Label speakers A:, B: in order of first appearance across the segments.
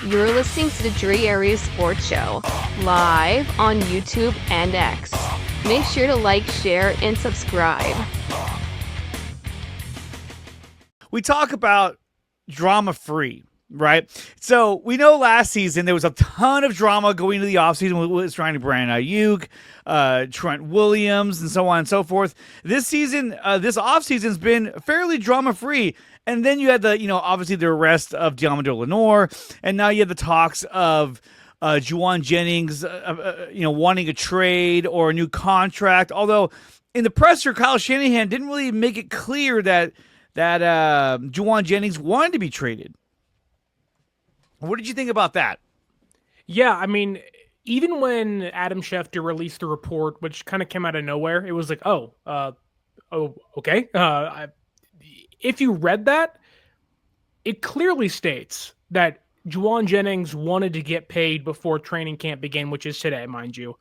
A: You're listening to the Dre Area Sports Show, live on YouTube and X. Make sure to like, share, and subscribe.
B: We talk about drama-free, right? So we know last season there was a ton of drama going into the offseason with trying to Brandon Aiyuk, Trent Williams, and so on and so forth. This season, this offseason's been fairly drama-free. And then you had obviously the arrest of Diamondre Lenore, and now you have the talks of Jauan Jennings, wanting a trade or a new contract. Although in the presser, Kyle Shanahan didn't really make it clear that Jauan Jennings wanted to be traded. What did you think about that?
C: Yeah, I mean, even when Adam Schefter released the report, which kind of came out of nowhere, it was like, okay. If you read that, it clearly states that Jauan Jennings wanted to get paid before training camp began, which is today, mind you.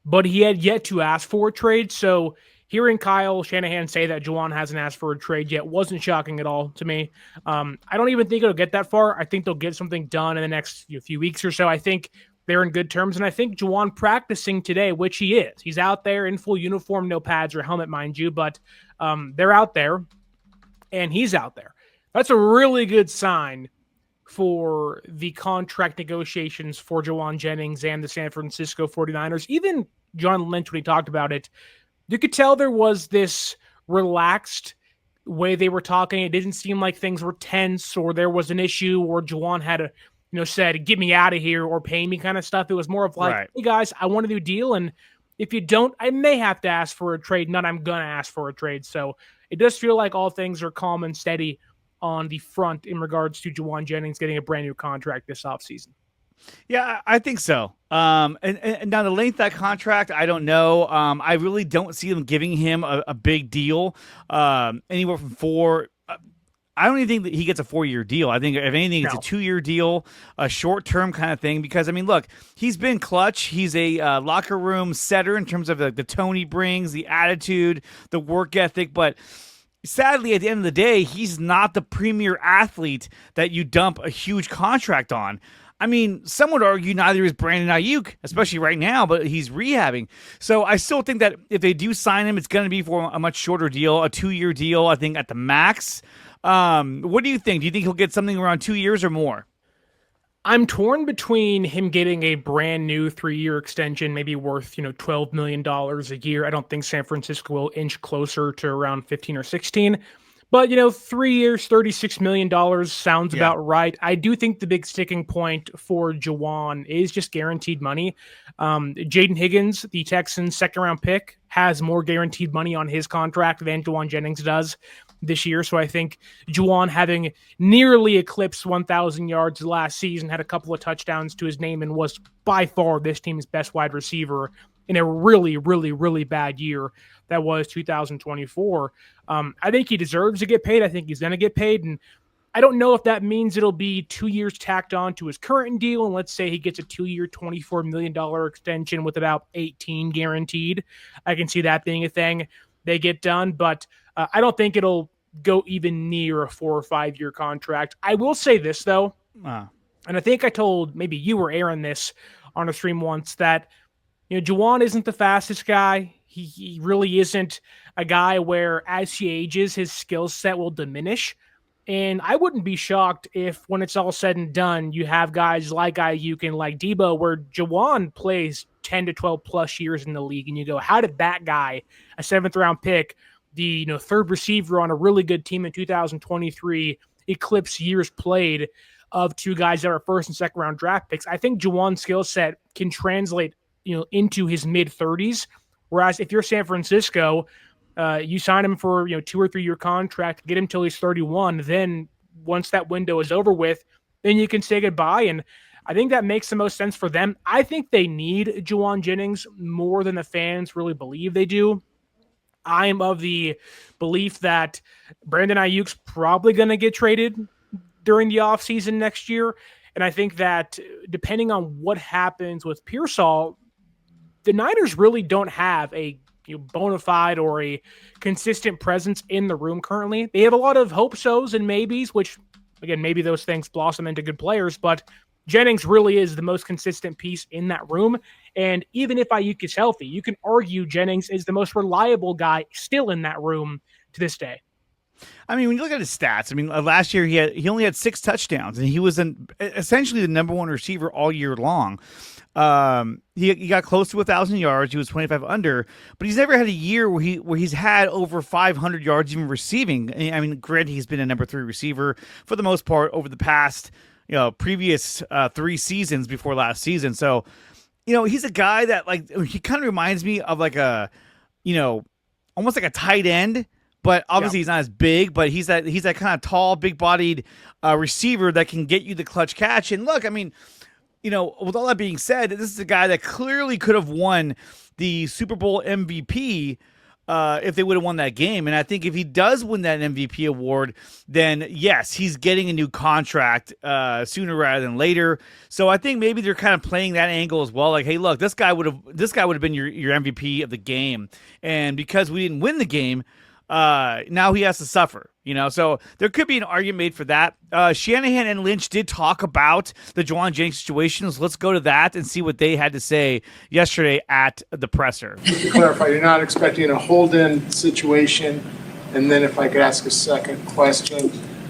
C: But he had yet to ask for a trade. So hearing Kyle Shanahan say that Jauan hasn't asked for a trade yet wasn't shocking at all to me. I don't even think it'll get that far. I think they'll get something done in the next few weeks or so. I think they're in good terms. And I think Jauan practicing today, which he is. He's out there in full uniform, no pads or helmet, mind you. But they're out there. And he's out there. That's a really good sign for the contract negotiations for Jauan Jennings and the San Francisco 49ers. Even John Lynch, when he talked about it, you could tell there was this relaxed way they were talking. It didn't seem like things were tense or there was an issue or Jauan had said, get me out of here or pay me kind of stuff. It was more of like, Hey guys, I want a new deal. And if you don't, I may have to ask for a trade. Not I'm going to ask for a trade. So it does feel like all things are calm and steady on the front in regards to Jauan Jennings getting a brand new contract this offseason.
B: Yeah, I think so. And now the length of that contract, I don't know. I really don't see them giving him a big deal. Anywhere from 4. I don't even think that he gets a 4-year deal. I think, if anything, it's a 2-year deal, a short-term kind of thing. Because, I mean, look, he's been clutch. He's a locker room setter in terms of the tone he brings, the attitude, the work ethic. But sadly, at the end of the day, he's not the premier athlete that you dump a huge contract on. I mean, some would argue neither is Brandon Aiyuk, especially right now, but he's rehabbing. So I still think that if they do sign him, it's going to be for a much shorter deal, a 2-year deal, I think, at the max. What do you think? Do you think he'll get something around 2 years or more?
C: I'm torn between him getting a brand new 3-year extension, maybe worth, $12 million a year. I don't think San Francisco will inch closer to around 15 or 16. But, 3 years, $36 million sounds about right. I do think the big sticking point for Jauan is just guaranteed money. Jaden Higgins, the Texans' second-round pick, has more guaranteed money on his contract than Jauan Jennings does this year. So I think Jauan, having nearly eclipsed 1,000 yards last season, had a couple of touchdowns to his name and was by far this team's best wide receiver in a really, really, really bad year that was 2024. I think he deserves to get paid. I think he's going to get paid. And I don't know if that means it'll be 2 years tacked on to his current deal. And let's say he gets a 2-year, $24 million extension with about 18 guaranteed. I can see that being a thing they get done. But I don't think it'll go even near a 4 or 5 year contract. I will say this, though. And I think I told maybe you or Aaron this on a stream once, that Jauan isn't the fastest guy. He really isn't a guy where as he ages, his skill set will diminish. And I wouldn't be shocked if when it's all said and done, you have guys like Aiyuk and like Debo, where Jauan plays 10 to 12 plus years in the league. And you go, how did that guy, a 7th round pick, the third receiver on a really good team in 2023, eclipse years played of 2 guys that are 1st and 2nd round draft picks? I think Jauan's skill set can translate into his mid-30s. Whereas if you're San Francisco, you sign him for 2 or 3 year contract, get him till he's 31. Then once that window is over with, then you can say goodbye. And I think that makes the most sense for them. I think they need Jauan Jennings more than the fans really believe they do. I am of the belief that Brandon Aiyuk's probably going to get traded during the offseason next year. And I think that depending on what happens with Pearsall, the Niners really don't have a bona fide or a consistent presence in the room currently. They have a lot of hope-sos and maybes, which, again, maybe those things blossom into good players, but Jennings really is the most consistent piece in that room. And even if Aiyuk is healthy, you can argue Jennings is the most reliable guy still in that room to this day.
B: I mean, when you look at his stats, I mean, last year he only had 6 touchdowns, and he was essentially the number one receiver all year long. He got close to 1,000 yards. He was 25 under, but he's never had a year where he's had over 500 yards even receiving. I mean, granted, he's been a number 3 receiver for the most part over the past, previous 3 seasons before last season. So, he's a guy that, like, he kind of reminds me of like a, almost like a tight end. But obviously he's not as big, but he's that kind of tall, big-bodied receiver that can get you the clutch catch. And look, I mean, with all that being said, this is a guy that clearly could have won the Super Bowl MVP if they would have won that game. And I think if he does win that MVP award, then yes, he's getting a new contract sooner rather than later. So I think maybe they're kind of playing that angle as well. Like, hey, look, this guy would have been your MVP of the game, and because we didn't win the game, now he has to suffer, so there could be an argument made for that. Shanahan and Lynch did talk about the Jauan Jennings situation. So let's go to that and see what they had to say yesterday at the presser.
D: Just to clarify, you're not expecting a hold-in situation. And then if I could ask a second question,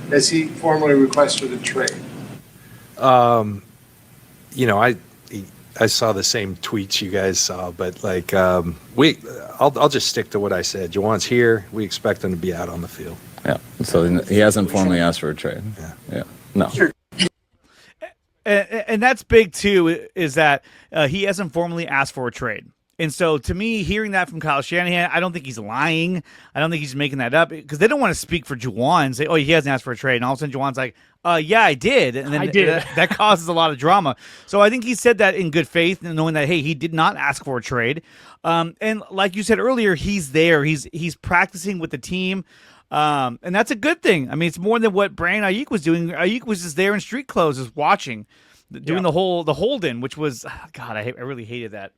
D: has he formally requested a trade?
E: I saw the same tweets you guys saw, but I'll just stick to what I said. Jauan's here. We expect him to be out on the field.
F: Yeah. So he hasn't formally asked for a trade. Yeah. No.
D: Sure.
B: And that's big too, is that he hasn't formally asked for a trade. And so to me, hearing that from Kyle Shanahan, I don't think he's lying. I don't think he's making that up, because they don't want to speak for Jauan and say, oh, he hasn't asked for a trade. And all of a sudden Jauan's like, yeah, I did. And then
C: I did.
B: That causes a lot of drama. So I think he said that in good faith, and knowing that, hey, he did not ask for a trade. And like you said earlier, he's there. He's practicing with the team. And that's a good thing. I mean, it's more than what Brandon Aiyuk was doing. Aiyuk was just there in street clothes, just watching, doing the hold-in, which was, God, I really hated that.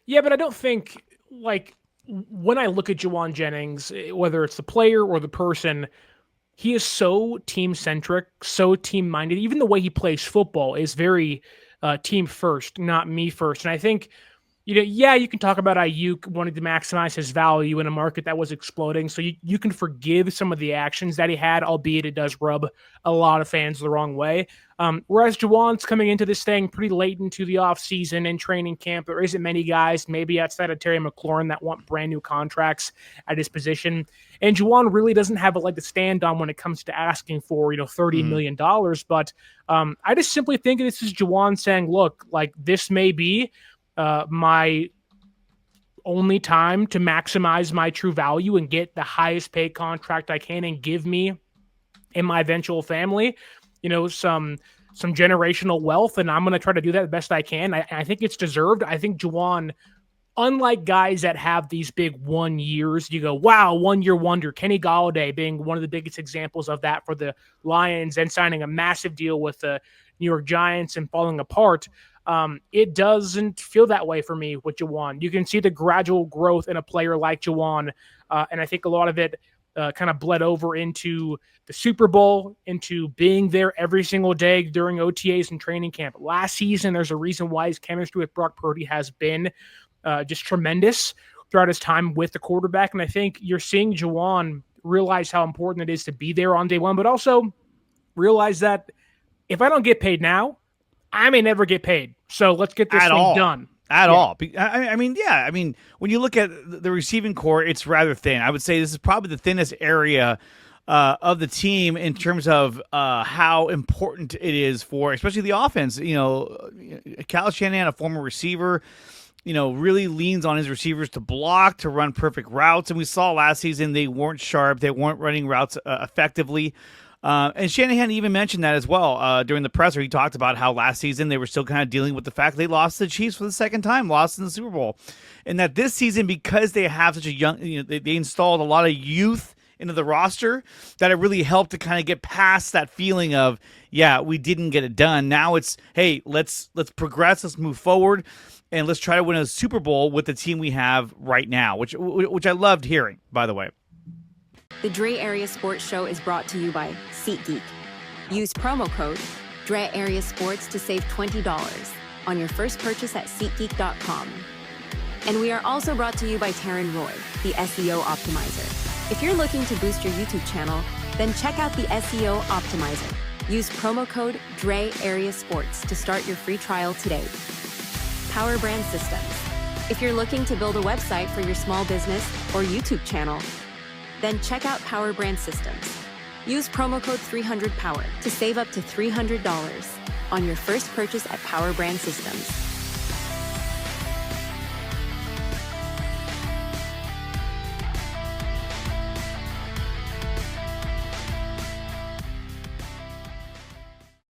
C: Yeah, but I don't think, when I look at Jauan Jennings, whether it's the player or the person, he is so team-centric, so team-minded. Even the way he plays football is very team first, not me first. And I think, you can talk about Aiyuk wanting to maximize his value in a market that was exploding. So you can forgive some of the actions that he had, albeit it does rub a lot of fans the wrong way. Whereas Jauan's coming into this thing pretty late into the offseason and training camp. There isn't many guys, maybe outside of Terry McLaurin, that want brand new contracts at his position. And Jauan really doesn't have a leg to stand on when it comes to asking for, $30 million. But I just simply think this is Jauan saying, look, this may be my only time to maximize my true value and get the highest paid contract I can and give me and my eventual family, some generational wealth. And I'm going to try to do that the best I can. I think it's deserved. I think Jauan, unlike guys that have these big 1 years, you go, wow, 1 year wonder, Kenny Golladay being one of the biggest examples of that for the Lions and signing a massive deal with the New York Giants and falling apart. It doesn't feel that way for me with Jauan. You can see the gradual growth in a player like Jauan, and I think a lot of it kind of bled over into the Super Bowl, into being there every single day during OTAs and training camp. Last season, there's a reason why his chemistry with Brock Purdy has been just tremendous throughout his time with the quarterback, and I think you're seeing Jauan realize how important it is to be there on day one, but also realize that if I don't get paid now, I may never get paid. So let's get this thing done.
B: At all. I mean, when you look at the receiving core, it's rather thin. I would say this is probably the thinnest area of the team in terms of how important it is for, especially the offense. Kyle Shanahan, a former receiver, really leans on his receivers to block, to run perfect routes. And we saw last season they weren't sharp. They weren't running routes effectively. And Shanahan even mentioned that as well during the presser. He talked about how last season they were still kind of dealing with the fact they lost to the Chiefs for the second time, lost in the Super Bowl. And that this season, because they have such a young, they installed a lot of youth into the roster, that it really helped to kind of get past that feeling of, yeah, we didn't get it done. Now it's, hey, let's progress, let's move forward, and let's try to win a Super Bowl with the team we have right now, which I loved hearing, by the way.
G: The Dre Area Sports Show is brought to you by SeatGeek. Use promo code Dre Area Sports to save $20 on your first purchase at SeatGeek.com. And we are also brought to you by Taryn Roy, the SEO Optimizer. If you're looking to boost your YouTube channel, then check out the SEO Optimizer. Use promo code Dre Area Sports to start your free trial today. Power Brand Systems. If you're looking to build a website for your small business or YouTube channel, then check out Power Brand Systems. Use promo code 300POWER to save up to $300 on your first purchase at Power Brand Systems.